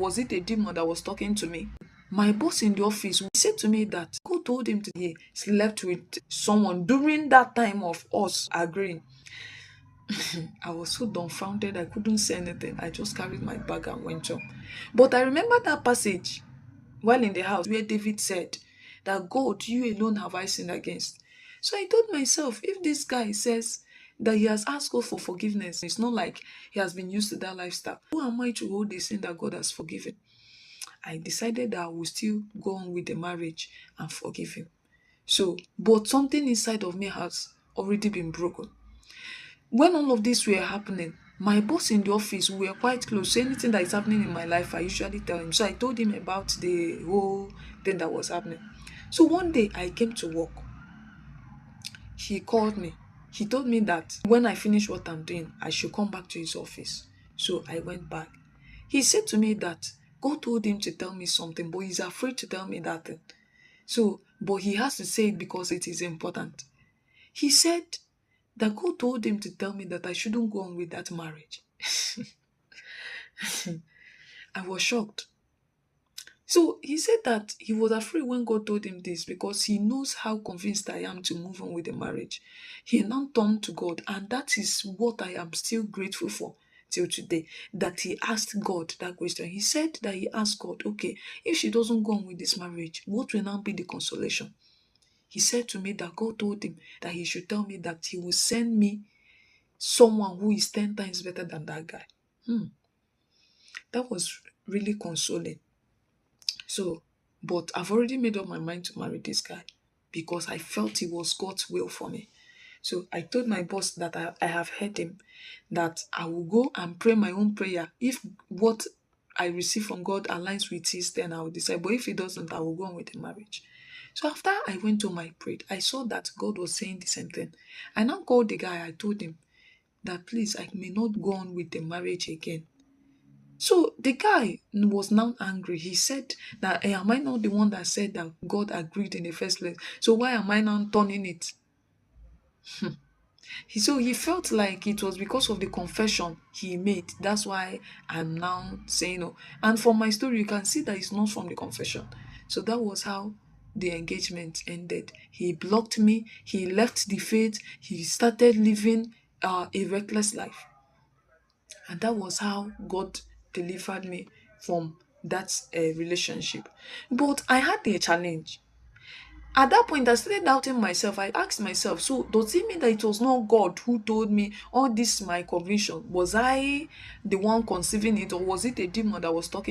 Was it a demon that was talking to me? My boss in the office said to me that God told him to he slept with someone during that time of us agreeing. I was so dumbfounded, I couldn't say anything. I just carried my bag and went home. But I remember that passage while in the house where David said that God, you alone have I sinned against. So I told myself, if this guy says that he has asked God for forgiveness, it's not like he has been used to that lifestyle. Who am I to hold the sin that God has forgiven? I decided that I will still go on with the marriage and forgive him. So, but something inside of me has already been broken. When all of this were happening, my boss in the office, we were quite close. So anything that is happening in my life, I usually tell him. So I told him about the whole thing that was happening. So one day I came to work. He called me. He told me that when I finish what I'm doing, I should come back to his office. So I went back. He said to me that God told him to tell me something, but he's afraid to tell me that thing. So, but he has to say it because it is important. He said that God told him to tell me that I shouldn't go on with that marriage. I was shocked. So he said that he was afraid when God told him this because he knows how convinced I am to move on with the marriage. He now turned to God, and that is what I am still grateful for till today. That he asked God that question. He said that he asked God, okay, if she doesn't go on with this marriage, what will now be the consolation? He said to me that God told him that he should tell me that he will send me someone who is 10 times better than that guy. That was really consoling. So, but I've already made up my mind to marry this guy because I felt it was God's will for me. So I told my boss that I have heard him, that I will go and pray my own prayer. If what I receive from God aligns with his, then I will decide. But if it doesn't, I will go on with the marriage. So after I went home, I prayed. I saw that God was saying the same thing. I now called the guy. I told him that please, I may not go on with the marriage again. So the guy was now angry. He said that, am I not the one that said that God agreed in the first place? So why am I now turning it? So he felt like it was because of the confession he made. That's why I'm now saying no. And from my story, you can see that it's not from the confession. So that was how the engagement ended. He blocked me. He left the faith. He started living a reckless life. And that was how God delivered me from that relationship. But I had a challenge. At that point, I started doubting myself. I asked myself, so does it mean that it was not God who told me all this my conviction? Was I the one conceiving it, or was it a demon that was talking